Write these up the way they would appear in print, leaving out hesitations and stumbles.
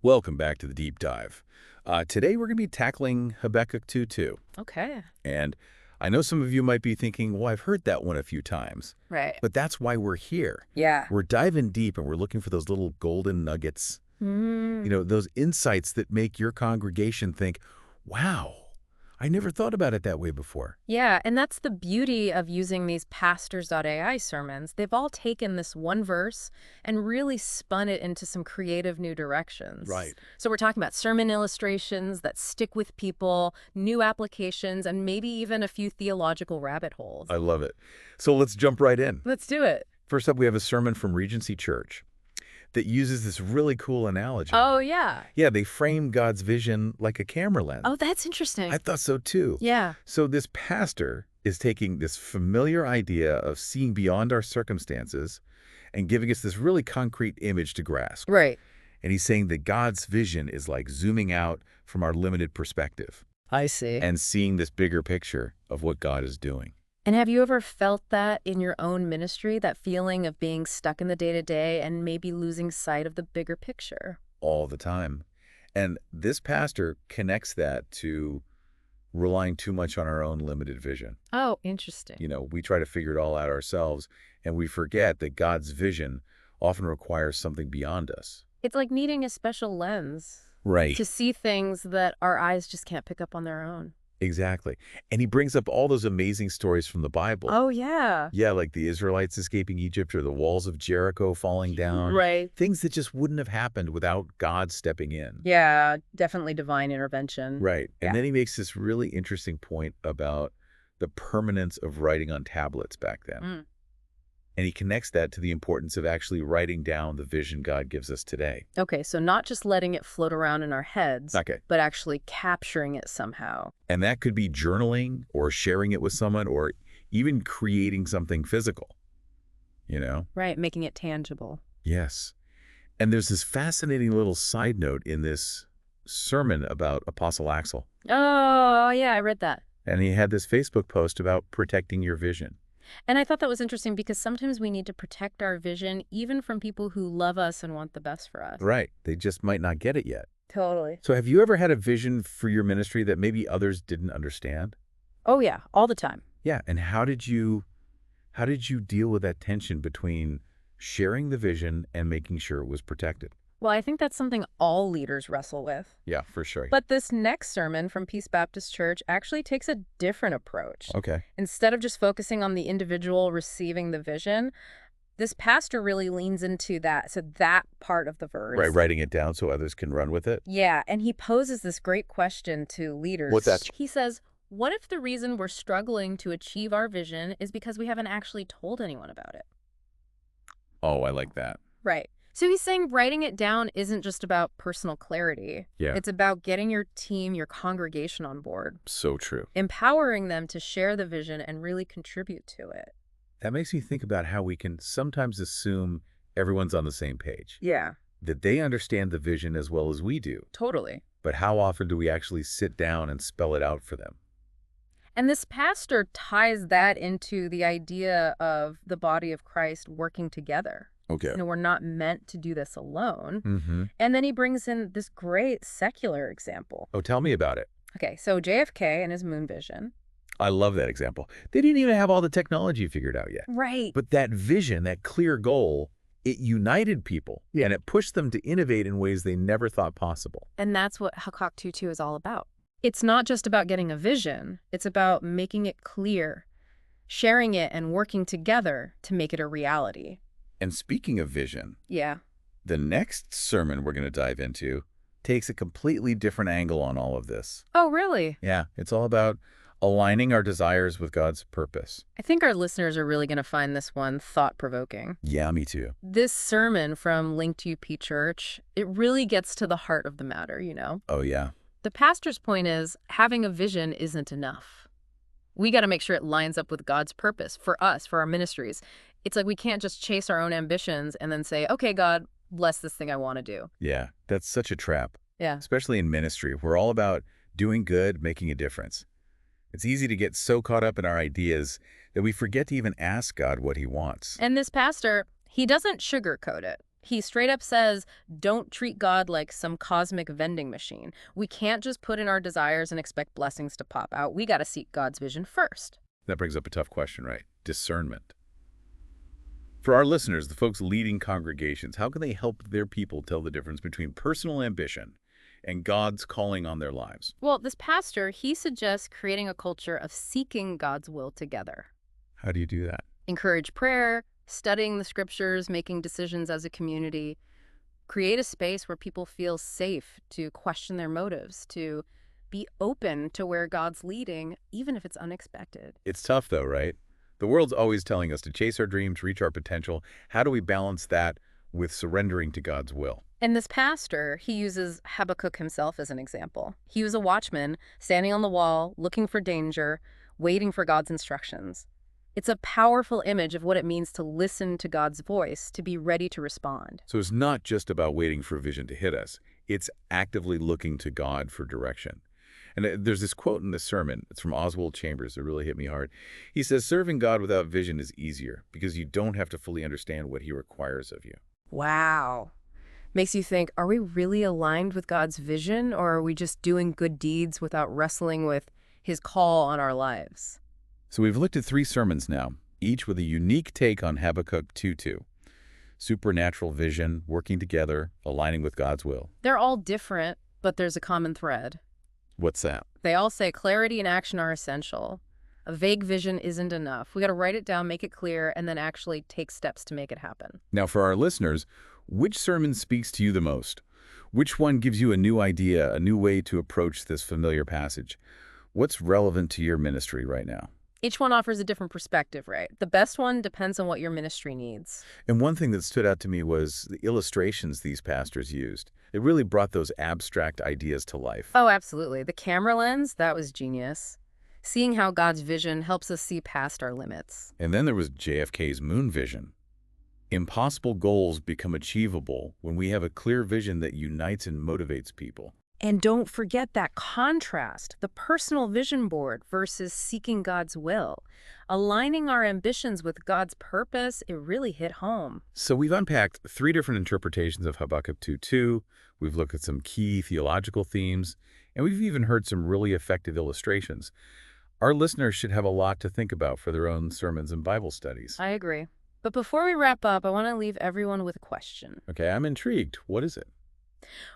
Welcome back to the deep dive. Today we're going to be tackling Habakkuk 2:2. Okay. And I know some of you might be thinking, well, I've heard that one a few times. Right. But that's why we're here. Yeah. We're diving deep and we're looking for those little golden nuggets, Mm. those insights that make your congregation think, wow, I never thought about it that way before. Yeah, and that's the beauty of using these pastors.ai sermons. They've all taken this one verse and really spun it into some creative new directions. Right. So we're talking about sermon illustrations that stick with people, new applications, and maybe even a few theological rabbit holes. I love it. So let's jump right in. Let's do it. First up, we have a sermon from Regency Church that uses this really cool analogy. Oh, yeah. Yeah, they frame God's vision like a camera lens. Oh, that's interesting. I thought so too. Yeah. So this pastor is taking this familiar idea of seeing beyond our circumstances and giving us this really concrete image to grasp. Right. And he's saying that God's vision is like zooming out from our limited perspective I see. and seeing this bigger picture of what God is doing. And have you ever felt that in your own ministry, that feeling of being stuck in the day-to-day and maybe losing sight of the bigger picture? All the time. And this pastor connects that to relying too much on our own limited vision. Oh, interesting. We try to figure it all out ourselves, and we forget that God's vision often requires something beyond us. It's like needing a special lens Right. to see things that our eyes just can't pick up on their own. Exactly. And he brings up all those amazing stories from the Bible. Oh, yeah. Yeah, like the Israelites escaping Egypt or the walls of Jericho falling down. Right. Things that just wouldn't have happened without God stepping in. Yeah, definitely divine intervention. Right. And Yeah. then he makes this really interesting point about the permanence of writing on tablets back then. Mm. And he connects that to the importance of actually writing down the vision God gives us today. Okay, so not just letting it float around in our heads, Okay. but actually capturing it somehow. And that could be journaling or sharing it with someone or even creating something physical, Right, making it tangible. Yes. And there's this fascinating little side note in this sermon about Apostle Axel. Oh, yeah, I read that. And he had this Facebook post about protecting your vision. And I thought that was interesting because sometimes we need to protect our vision even from people who love us and want the best for us. Right. They just might not get it yet. Totally. So have you ever had a vision for your ministry that maybe others didn't understand? Oh, yeah, all the time. Yeah. And how did you deal with that tension between sharing the vision and making sure it was protected? Well, I think that's something all leaders wrestle with. Yeah, for sure. But this next sermon from Peace Baptist Church actually takes a different approach. Okay. Instead of just focusing on the individual receiving the vision, this pastor really leans into that part of the verse. Right, writing it down so others can run with it. Yeah, and he poses this great question to leaders. What's that? He says, what if the reason we're struggling to achieve our vision is because we haven't actually told anyone about it? Oh, I like that. Right. So he's saying writing it down isn't just about personal clarity. Yeah. It's about getting your team, your congregation on board, So true. empowering them to share the vision and really contribute to it. That makes me think about how we can sometimes assume everyone's on the same page, Yeah, that they understand the vision as well as we do. totally. But how often do we actually sit down and spell it out for them? And this pastor ties that into the idea of the body of Christ working together. Okay. We're not meant to do this alone. Mm-hmm. And then he brings in this great secular example. Oh, tell me about it. Okay, so JFK and his moon vision. I love that example. They didn't even have all the technology figured out yet. Right. But that vision, that clear goal, it united people. Yeah. And it pushed them to innovate in ways they never thought possible. And that's what Habakkuk 2:2 is all about. It's not just about getting a vision. It's about making it clear, sharing it, and working together to make it a reality. And speaking of vision, Yeah. the next sermon we're going to dive into takes a completely different angle on all of this. Oh, really? Yeah, it's all about aligning our desires with God's purpose. I think our listeners are really going to find this one thought-provoking. Yeah, me too. This sermon from Linked UP Church, it really gets to the heart of the matter, Oh, yeah. The pastor's point is having a vision isn't enough. We got to make sure it lines up with God's purpose for us, for our ministries. It's like we can't just chase our own ambitions and then say, okay, God, bless this thing I want to do. Yeah, that's such a trap, Yeah. especially in ministry. We're all about doing good, making a difference. It's easy to get so caught up in our ideas that we forget to even ask God what he wants. And this pastor, he doesn't sugarcoat it. He straight up says, don't treat God like some cosmic vending machine. We can't just put in our desires and expect blessings to pop out. We got to seek God's vision first. That brings up a tough question, right? Discernment. For our listeners, the folks leading congregations, how can they help their people tell the difference between personal ambition and God's calling on their lives? Well, this pastor, he suggests creating a culture of seeking God's will together. How do you do that? Encourage prayer, studying the scriptures, making decisions as a community. Create a space where people feel safe to question their motives, to be open to where God's leading, even if it's unexpected. It's tough though, right? The world's always telling us to chase our dreams, reach our potential. How do we balance that with surrendering to God's will? And this pastor, he uses Habakkuk himself as an example. He was a watchman, standing on the wall, looking for danger, waiting for God's instructions. It's a powerful image of what it means to listen to God's voice, to be ready to respond. So it's not just about waiting for vision to hit us. It's actively looking to God for direction. And there's this quote in the sermon. It's from Oswald Chambers. It really hit me hard. He says, serving God without vision is easier because you don't have to fully understand what he requires of you. Wow. Makes you think, are we really aligned with God's vision, or are we just doing good deeds without wrestling with his call on our lives? So we've looked at 3 sermons now, each with a unique take on Habakkuk 2:2. Supernatural vision, working together, aligning with God's will. They're all different, but there's a common thread. What's that? They all say clarity and action are essential. A vague vision isn't enough. We got to write it down, make it clear, and then actually take steps to make it happen. Now for our listeners, which sermon speaks to you the most? Which one gives you a new idea, a new way to approach this familiar passage? What's relevant to your ministry right now? Each one offers a different perspective, right? The best one depends on what your ministry needs. And one thing that stood out to me was the illustrations these pastors used. It really brought those abstract ideas to life. Oh, absolutely. The camera lens, that was genius. Seeing how God's vision helps us see past our limits. And then there was JFK's moon vision. Impossible goals become achievable when we have a clear vision that unites and motivates people. And don't forget that contrast, the personal vision board versus seeking God's will. Aligning our ambitions with God's purpose, it really hit home. So we've unpacked 3 different interpretations of Habakkuk 2:2. We've looked at some key theological themes, and we've even heard some really effective illustrations. Our listeners should have a lot to think about for their own sermons and Bible studies. I agree. But before we wrap up, I want to leave everyone with a question. Okay, I'm intrigued. What is it?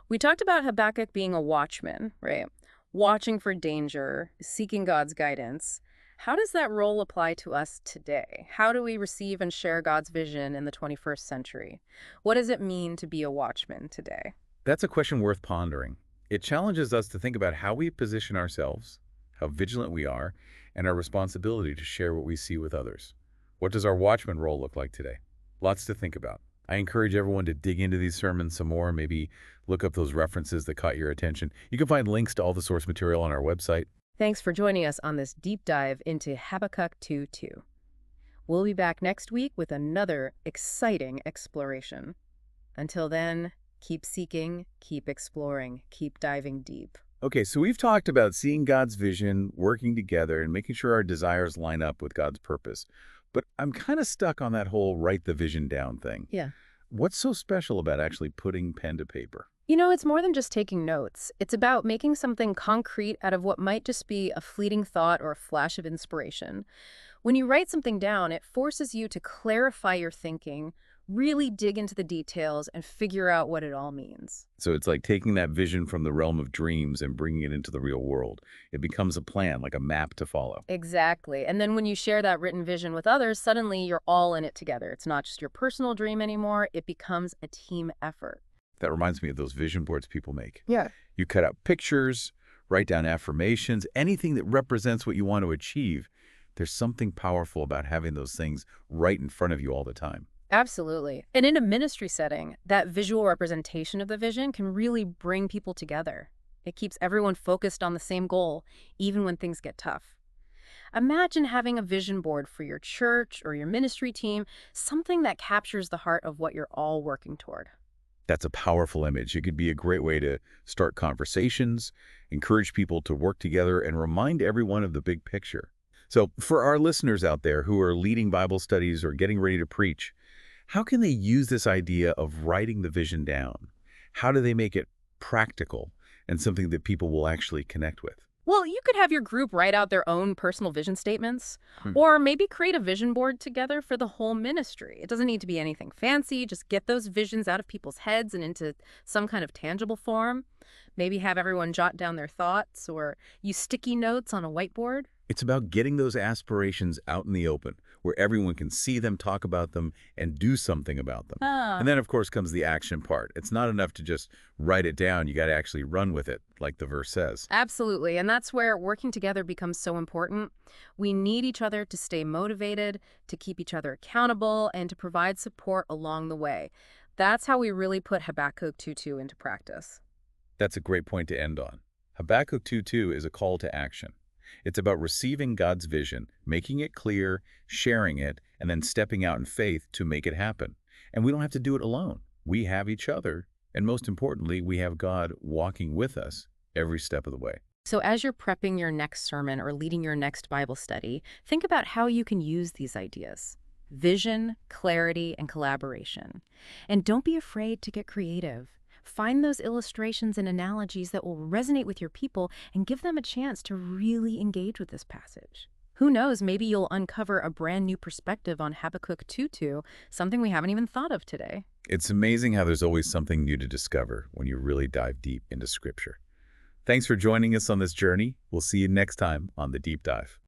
We talked about Habakkuk being a watchman, right? Watching for danger, seeking God's guidance. How does that role apply to us today? How do we receive and share God's vision in the 21st century? What does it mean to be a watchman today? That's a question worth pondering. It challenges us to think about how we position ourselves, how vigilant we are, and our responsibility to share what we see with others. What does our watchman role look like today? Lots to think about. I encourage everyone to dig into these sermons some more, maybe look up those references that caught your attention. You can find links to all the source material on our website. Thanks for joining us on this deep dive into Habakkuk 2:2. We'll be back next week with another exciting exploration. Until then, keep seeking, keep exploring, keep diving deep. Okay, so we've talked about seeing God's vision, working together, and making sure our desires line up with God's purpose. But I'm kind of stuck on that whole write the vision down thing. Yeah. What's so special about actually putting pen to paper? You know, it's more than just taking notes. It's about making something concrete out of what might just be a fleeting thought or a flash of inspiration. When you write something down, it forces you to clarify your thinking, really dig into the details, and figure out what it all means. So it's like taking that vision from the realm of dreams and bringing it into the real world. It becomes a plan, like a map to follow. Exactly. And then when you share that written vision with others, suddenly you're all in it together. It's not just your personal dream anymore. It becomes a team effort. That reminds me of those vision boards people make. Yeah. You cut out pictures, write down affirmations, anything that represents what you want to achieve. There's something powerful about having those things right in front of you all the time. Absolutely. And in a ministry setting, that visual representation of the vision can really bring people together. It keeps everyone focused on the same goal, even when things get tough. Imagine having a vision board for your church or your ministry team, something that captures the heart of what you're all working toward. That's a powerful image. It could be a great way to start conversations, encourage people to work together, and remind everyone of the big picture. So for our listeners out there who are leading Bible studies or getting ready to preach, How can they use this idea of writing the vision down? How do they make it practical and something that people will actually connect with? Well, you could have your group write out their own personal vision statements, Hmm. or maybe create a vision board together for the whole ministry. It doesn't need to be anything fancy, just get those visions out of people's heads and into some kind of tangible form. Maybe have everyone jot down their thoughts or use sticky notes on a whiteboard. It's about getting those aspirations out in the open, where everyone can see them, talk about them, and do something about them. And Ah, then, of course, comes the action part. It's not enough to just write it down. You got to actually run with it, like the verse says. absolutely. And that's where working together becomes so important. We need each other to stay motivated, to keep each other accountable, and to provide support along the way. That's how we really put Habakkuk 2:2 into practice. That's a great point to end on. Habakkuk 2:2 is a call to action. It's about receiving God's vision, making it clear, sharing it, and then stepping out in faith to make it happen. And we don't have to do it alone. We have each other, and most importantly, we have God walking with us every step of the way. So, as you're prepping your next sermon or leading your next Bible study, think about how you can use these ideas: vision, clarity, and collaboration. And don't be afraid to get creative. Find those illustrations and analogies that will resonate with your people and give them a chance to really engage with this passage. Who knows, maybe you'll uncover a brand new perspective on Habakkuk 2:2, something we haven't even thought of today. It's amazing how there's always something new to discover when you really dive deep into Scripture. Thanks for joining us on this journey. We'll see you next time on The Deep Dive.